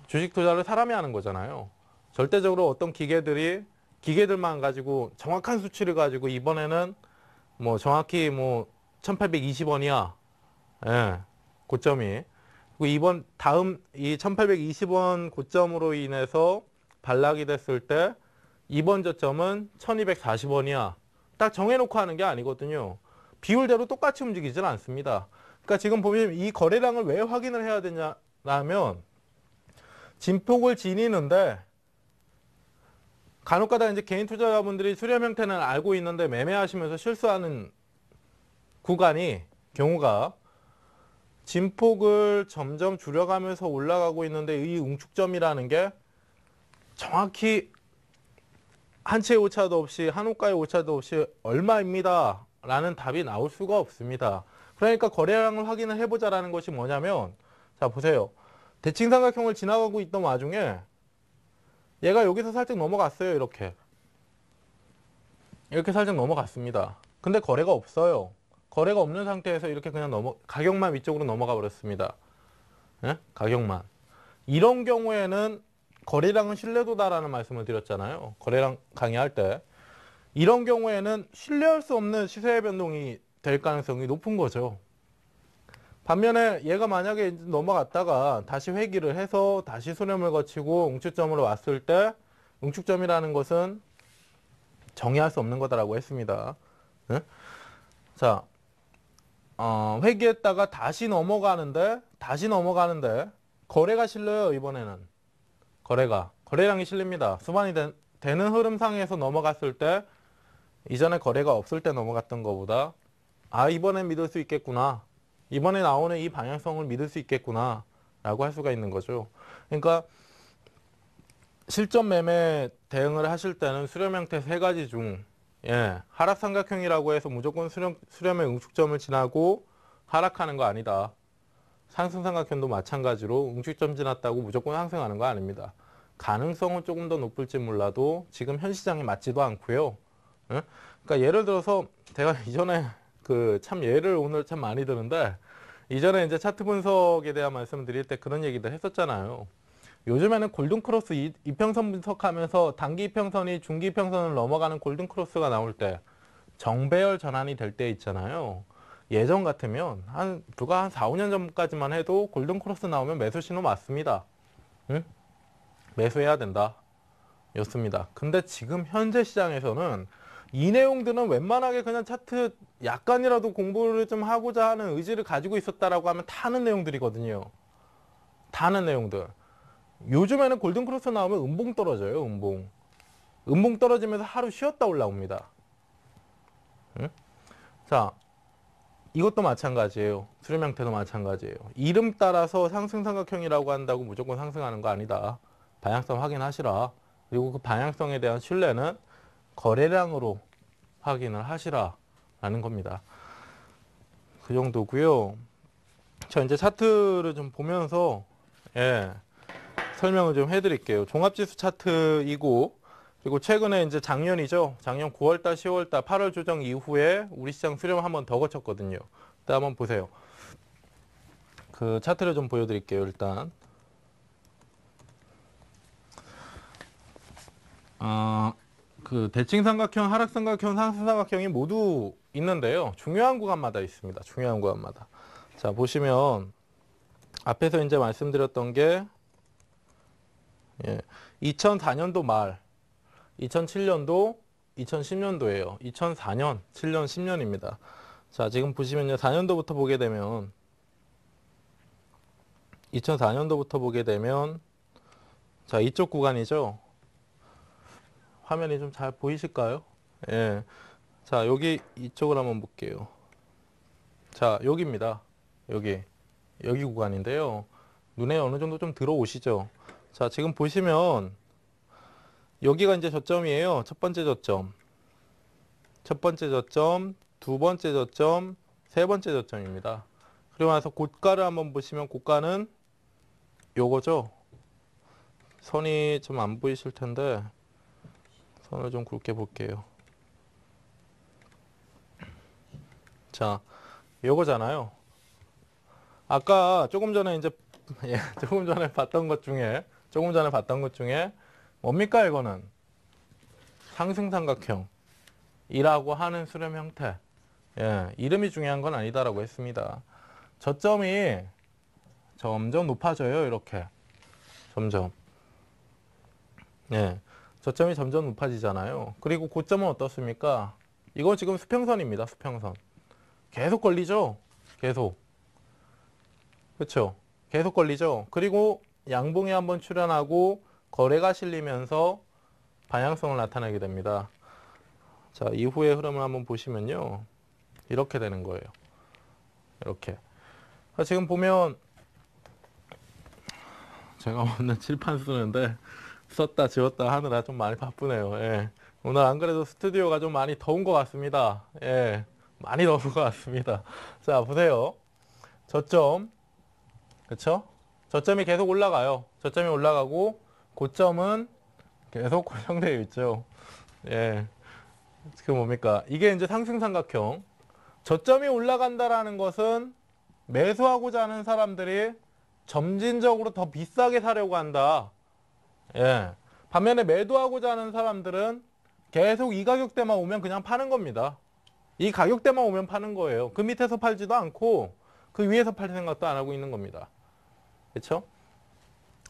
주식 투자를 사람이 하는 거잖아요. 절대적으로 어떤 기계들만 가지고 정확한 수치를 가지고 이번에는 뭐 정확히 뭐 1820원이야. 예, 고점이. 그리고 다음 이 1820원 고점으로 인해서 반락이 됐을 때 이번 저점은 1240원이야. 딱 정해놓고 하는 게 아니거든요. 비율대로 똑같이 움직이질 않습니다. 그러니까 지금 보면 이 거래량을 왜 확인을 해야 되냐면, 진폭을 지니는데 간혹가다 이제 개인 투자자분들이 수렴 형태는 알고 있는데 매매하시면서 실수하는 경우가 진폭을 점점 줄여가면서 올라가고 있는데 이 응축점이라는 게 정확히 한치의 오차도 없이 한호가의 오차도 없이 얼마입니다 라는 답이 나올 수가 없습니다. 그러니까 거래량을 확인을 해보자라는 것이 뭐냐면, 자 보세요. 대칭삼각형을 지나가고 있던 와중에 얘가 여기서 살짝 넘어갔어요. 이렇게 살짝 넘어갔습니다. 근데 거래가 없어요. 거래가 없는 상태에서 이렇게 그냥 가격만 위쪽으로 넘어가 버렸습니다. 예? 가격만. 이런 경우에는 거래량은 신뢰도다라는 말씀을 드렸잖아요. 거래량 강의할 때. 이런 경우에는 신뢰할 수 없는 시세의 변동이 될 가능성이 높은 거죠. 반면에 얘가 만약에 넘어갔다가 다시 회귀를 해서 다시 수렴을 거치고 응축점으로 왔을 때, 응축점이라는 것은 정의할 수 없는 거다라고 했습니다. 네? 자, 회귀했다가 다시 넘어가는데 거래가 실려요. 이번에는 거래량이 실립니다. 수반이 되는 흐름상에서 넘어갔을 때, 이전에 거래가 없을 때 넘어갔던 것보다 이번엔 믿을 수 있겠구나, 이번에 나오는 이 방향성을 믿을 수 있겠구나 라고 할 수가 있는 거죠. 그러니까 실전 매매 대응을 하실 때는 수렴 형태 세 가지 중, 하락삼각형이라고 해서 무조건 수렴의 응축점을 지나고 하락하는 거 아니다. 상승삼각형도 마찬가지로 응축점 지났다고 무조건 상승하는 거 아닙니다. 가능성은 조금 더 높을지 몰라도 지금 현 시장에 맞지도 않고요. 그러니까 예를 들어서 제가 이전에 참 예를 오늘 참 많이 드는데, 이전에 이제 차트 분석에 대한 말씀을 드릴 때 그런 얘기들 했었잖아요. 요즘에는 골든크로스 이평선 분석하면서 단기 이평선이 중기 이평선을 넘어가는 골든크로스가 나올 때, 정배열 전환이 될 때 있잖아요. 예전 같으면 불과 한 4, 5년 전까지만 해도 골든크로스 나오면 매수 신호 맞습니다. 응? 매수해야 된다 였습니다. 근데 지금 현재 시장에서는 이 내용들은 웬만하게 그냥 차트 약간이라도 공부를 좀 하고자 하는 의지를 가지고 있었다라고 하면 다 아는 내용들이거든요. 다 아는 내용들. 요즘에는 골든크로스 나오면 음봉 떨어져요. 음봉. 음봉 떨어지면서 하루 쉬었다 올라옵니다. 응? 자, 이것도 마찬가지예요. 수렴 형태도 마찬가지예요. 이름 따라서 상승삼각형이라고 한다고 무조건 상승하는 거 아니다. 방향성 확인하시라. 그리고 그 방향성에 대한 신뢰는 거래량으로 확인을 하시라라는 겁니다. 그 정도고요. 자, 이제 차트를 좀 보면서 설명을 좀 해드릴게요. 종합지수 차트이고, 그리고 최근에 이제 작년이죠. 작년 9월달, 10월달, 8월 조정 이후에 우리 시장 수렴 한 번 더 거쳤거든요. 일단 한번 보세요. 그 차트를 좀 보여드릴게요. 일단 그 대칭삼각형, 하락삼각형, 상승삼각형이 모두 있는데요. 중요한 구간마다 있습니다. 중요한 구간마다. 자, 보시면 앞에서 이제 말씀드렸던 게 2004년도 말, 2007년도, 2010년도예요. 2004년, 7년, 10년입니다. 자, 지금 보시면요. 4년도부터 보게 되면 2004년도부터 보게 되면 자, 이쪽 구간이죠. 화면이 좀 잘 보이실까요? 예. 자, 여기 이쪽을 한번 볼게요. 자, 여기입니다. 여기 구간인데요. 눈에 어느 정도 좀 들어오시죠? 자, 지금 보시면 여기가 이제 저점이에요. 첫 번째 저점, 두 번째 저점, 세 번째 저점입니다. 그리고 나서 고가를 한번 보시면 고가는 요거죠. 선이 좀 안 보이실 텐데 선을 좀 굵게 볼게요. 자, 요거잖아요. 아까 조금 전에 봤던 것 중에 뭡니까 이거는? 상승삼각형이라고 하는 수렴 형태. 이름이 중요한 건 아니다라고 했습니다. 저점이 점점 높아져요. 이렇게 점점. 저점이 점점 높아지잖아요. 그리고 고점은 어떻습니까? 이건 지금 수평선입니다. 수평선. 계속 걸리죠? 계속. 그렇죠? 계속 걸리죠? 그리고 양봉이 한번 출현하고 거래가 실리면서 방향성을 나타내게 됩니다. 자, 이후의 흐름을 한번 보시면요. 이렇게 되는 거예요. 이렇게. 지금 보면 제가 오늘 칠판 쓰는데 썼다 지웠다 하느라 좀 많이 바쁘네요. 오늘 안 그래도 스튜디오가 좀 많이 더운 것 같습니다. 많이 더운 것 같습니다. 자, 보세요. 저점. 그쵸? 저점이 계속 올라가요. 저점이 올라가고 고점은 계속 고정되어 있죠. 그 뭡니까? 이게 이제 상승삼각형. 저점이 올라간다라는 것은 매수하고자 하는 사람들이 점진적으로 더 비싸게 사려고 한다. 반면에 매도하고자 하는 사람들은 계속 이 가격대만 오면 그냥 파는 겁니다. 이 가격대만 오면 파는 거예요. 그 밑에서 팔지도 않고 그 위에서 팔 생각도 안 하고 있는 겁니다. 그렇죠?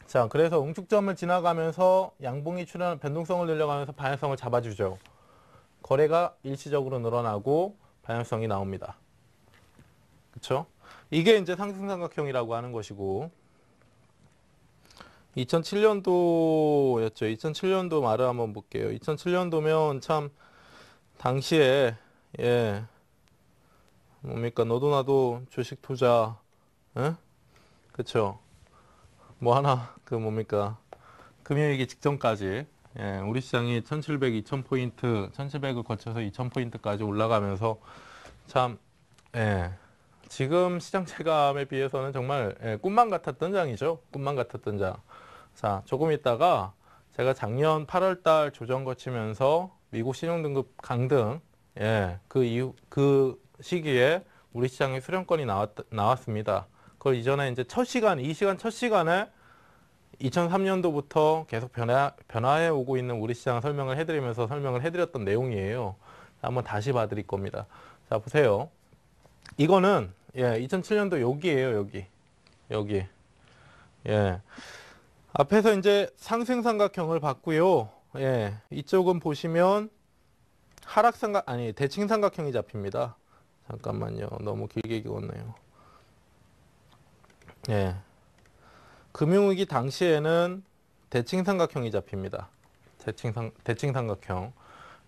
자, 그래서 응축점을 지나가면서 양봉이 출현 변동성을 늘려가면서 방향성을 잡아주죠. 거래가 일시적으로 늘어나고 방향성이 나옵니다. 그렇죠? 이게 이제 상승삼각형이라고 하는 것이고 2007년도였죠. 2007년도 말을 한번 볼게요. 2007년도면 참 당시에 뭡니까? 너도 나도 주식 투자, 그쵸? 뭐 하나 그 뭡니까? 금융위기 직전까지 우리 시장이 1700, 2000포인트, 1700을 거쳐서 2000포인트까지 올라가면서 참 지금 시장 체감에 비해서는 정말 꿈만 같았던 장이죠. 꿈만 같았던 장. 자, 조금 있다가 제가 작년 8월달 조정 거치면서 미국 신용등급 강등, 그 시기에 우리 시장에 수렴권이 나왔습니다. 그 이전에 이제 첫 시간에 2003년도부터 계속 변화해 오고 있는 우리 시장 설명을 해드렸던 내용이에요. 한번 다시 봐드릴 겁니다. 자, 보세요. 이거는 2007년도 여기에요. 여기. 앞에서 이제 상승삼각형을 봤고요. 이쪽은 보시면 대칭삼각형이 잡힙니다. 잠깐만요. 너무 길게 그었네요. 금융위기 당시에는 대칭삼각형이 잡힙니다. 대칭 삼각형.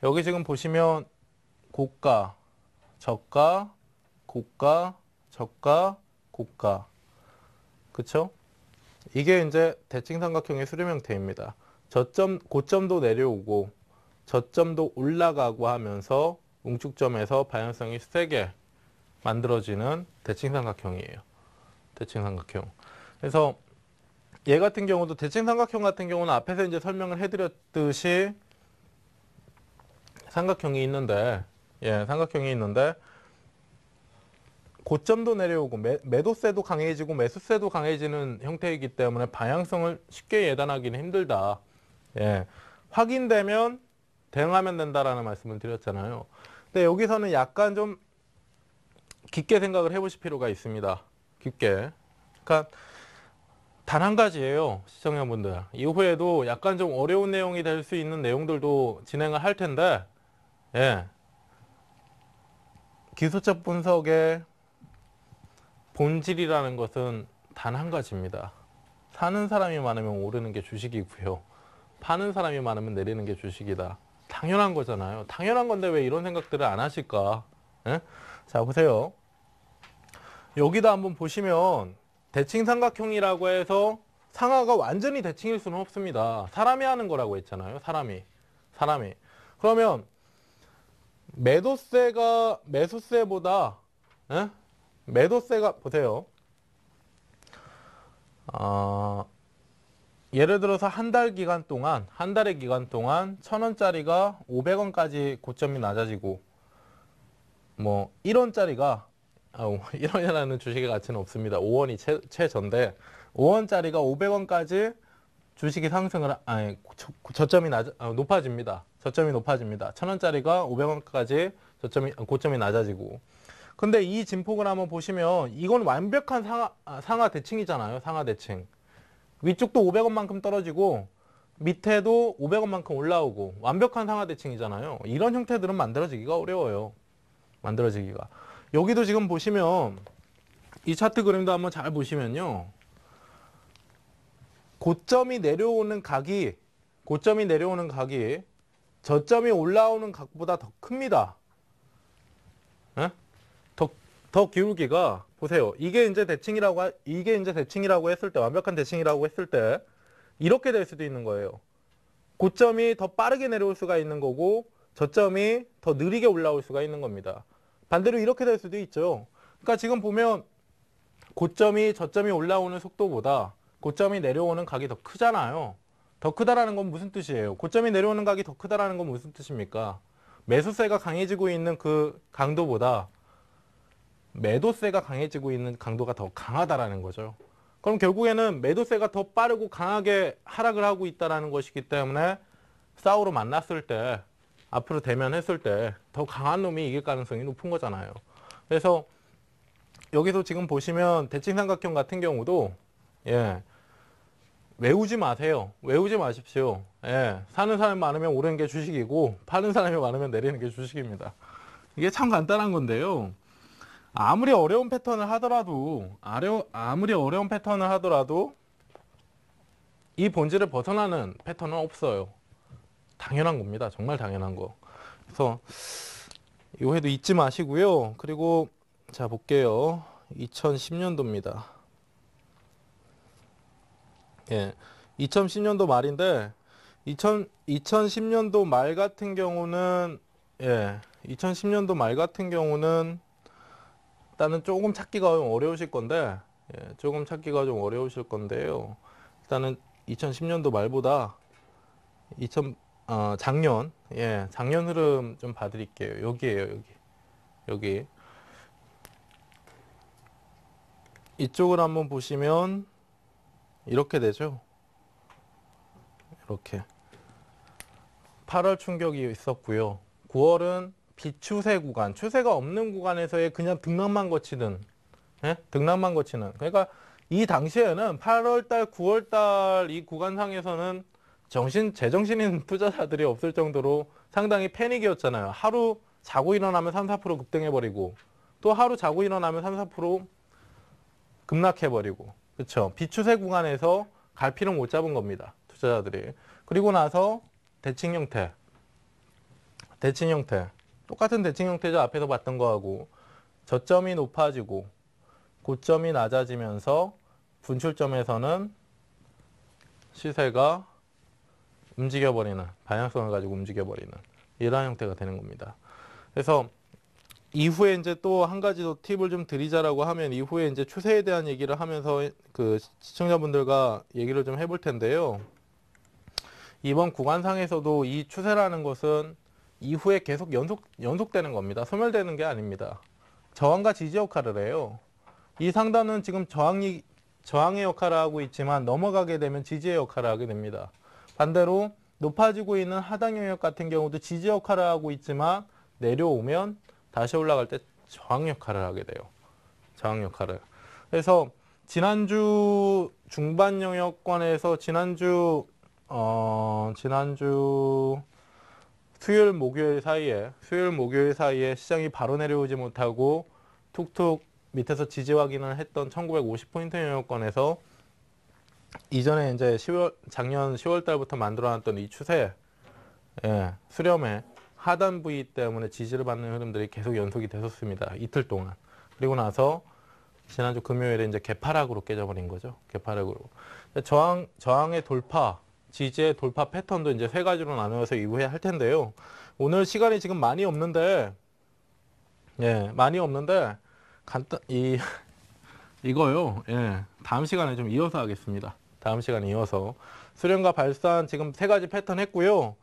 여기 지금 보시면 고가, 저가, 고가, 저가, 고가. 그쵸? 이게 이제 대칭 삼각형의 수렴 형태입니다. 고점도 내려오고 저점도 올라가고 하면서 웅축점에서 방향성이 세게 만들어지는 대칭 삼각형이에요. 대칭 삼각형. 그래서 얘 같은 경우도 대칭 삼각형 같은 경우는 앞에서 이제 설명을 해드렸듯이 삼각형이 있는데, 삼각형이 있는데 고점도 내려오고 매도세도 강해지고 매수세도 강해지는 형태이기 때문에 방향성을 쉽게 예단하기는 힘들다. 확인되면 대응하면 된다라는 말씀을 드렸잖아요. 근데 여기서는 약간 좀 깊게 생각을 해보실 필요가 있습니다. 깊게. 그러니까 단 한 가지예요, 시청자분들. 이후에도 약간 좀 어려운 내용이 될 수 있는 내용들도 진행을 할 텐데, 기술적 분석의 본질이라는 것은 단 한 가지입니다. 사는 사람이 많으면 오르는 게 주식이고요. 파는 사람이 많으면 내리는 게 주식이다. 당연한 거잖아요. 당연한 건데 왜 이런 생각들을 안 하실까? 자, 보세요. 여기다 한번 보시면 대칭 삼각형이라고 해서 상하가 완전히 대칭일 수는 없습니다. 사람이 하는 거라고 했잖아요. 사람이. 그러면 매수세보다 매도세가 보세요. 예를 들어서 한 달의 기간 동안 1,000원짜리가 500원까지 고점이 낮아지고 뭐 1원짜리가 1원이라는 주식의 가치는 없습니다. 5원이 최저인데 5원짜리가 500원까지 주식이 상승을 저점이 높아집니다. 저점이 높아집니다. 1,000원짜리가 500원까지 고점이 낮아지고. 근데 이 진폭을 한번 보시면 이건 완벽한 상하 대칭이잖아요. 상하 대칭. 위쪽도 500원만큼 떨어지고 밑에도 500원만큼 올라오고 완벽한 상하 대칭이잖아요. 이런 형태들은 만들어지기가 어려워요. 만들어지기가. 여기도 지금 보시면 이 차트 그림도 한번 잘 보시면요. 고점이 내려오는 각이 저점이 올라오는 각보다 더 큽니다. 더 기울기가 보세요. 이게 이제 대칭이라고 했을 때, 완벽한 대칭이라고 했을 때 이렇게 될 수도 있는 거예요. 고점이 더 빠르게 내려올 수가 있는 거고 저점이 더 느리게 올라올 수가 있는 겁니다. 반대로 이렇게 될 수도 있죠. 그러니까 지금 보면 저점이 올라오는 속도보다 고점이 내려오는 각이 더 크잖아요. 더 크다라는 건 무슨 뜻이에요? 고점이 내려오는 각이 더 크다라는 건 무슨 뜻입니까? 매수세가 강해지고 있는 그 강도보다 매도세가 강해지고 있는 강도가 더 강하다라는 거죠. 그럼 결국에는 매도세가 더 빠르고 강하게 하락을 하고 있다는 것이기 때문에 싸우러 만났을 때, 앞으로 대면했을 때 더 강한 놈이 이길 가능성이 높은 거잖아요. 그래서 여기서 지금 보시면 대칭 삼각형 같은 경우도 외우지 마세요. 외우지 마십시오. 사는 사람이 많으면 오르는 게 주식이고 파는 사람이 많으면 내리는 게 주식입니다. 이게 참 간단한 건데요. 아무리 어려운 패턴을 하더라도 이 본질을 벗어나는 패턴은 없어요. 당연한 겁니다. 정말 당연한 거. 그래서 이거에도 잊지 마시고요. 그리고 자 볼게요. 2010년도입니다. 2010년도 말인데 2010년도 말 같은 경우는 2010년도 말 같은 경우는 일단은 조금 찾기가 좀 어려우실 건데 일단은 2010년도 말보다 작년 흐름 좀 봐드릴게요. 여기에요. 여기 이쪽을 한번 보시면 이렇게 되죠. 이렇게 8월 충격이 있었고요. 9월은 비추세 구간, 추세가 없는 구간에서의 그냥 등락만 거치는 그러니까 이 당시에는 8월달, 9월달 이 구간상에서는 제정신 있는 투자자들이 없을 정도로 상당히 패닉이었잖아요. 하루 자고 일어나면 3, 4% 급등해버리고 또 하루 자고 일어나면 3, 4% 급락해버리고 그렇죠. 비추세 구간에서 갈피를 못 잡은 겁니다. 투자자들이. 그리고 나서 대칭 형태. 대칭 형태. 똑같은 대칭 형태죠. 앞에서 봤던 거하고. 저점이 높아지고 고점이 낮아지면서 분출점에서는 시세가 움직여버리는, 방향성을 가지고 움직여버리는 이러한 형태가 되는 겁니다. 그래서 이후에 이제 또 한 가지 더 팁을 좀 드리자라고 하면, 이후에 이제 추세에 대한 얘기를 하면서 그 시청자분들과 얘기를 좀 해볼 텐데요. 이번 구간상에서도 이 추세라는 것은 이후에 계속 연속되는 겁니다. 소멸되는 게 아닙니다. 저항과 지지 역할을 해요. 이 상단은 지금 저항의 역할을 하고 있지만 넘어가게 되면 지지의 역할을 하게 됩니다. 반대로 높아지고 있는 하단 영역 같은 경우도 지지 역할을 하고 있지만 내려오면 다시 올라갈 때 저항 역할을 하게 돼요. 저항 역할을. 그래서 지난주 중반 영역권에서 지난주 수요일 목요일 사이에 시장이 바로 내려오지 못하고 툭툭 밑에서 지지 확인을 했던 1950포인트 영역권에서 이전에 이제 작년 10월 달부터 만들어놨던 이 추세, 수렴의 하단 부위 때문에 지지를 받는 흐름들이 계속 연속이 됐었습니다. 이틀 동안. 그리고 나서 지난주 금요일에 이제 개파락으로 깨져버린 거죠. 개파락으로. 저항의 돌파, 지지의 돌파 패턴도 이제 세 가지로 나누어서 이후에 할 텐데요. 오늘 시간이 지금 많이 없는데, 이거요. 다음 시간에 좀 이어서 하겠습니다. 다음 시간에 이어서. 수렴과 발산 지금 세 가지 패턴 했고요.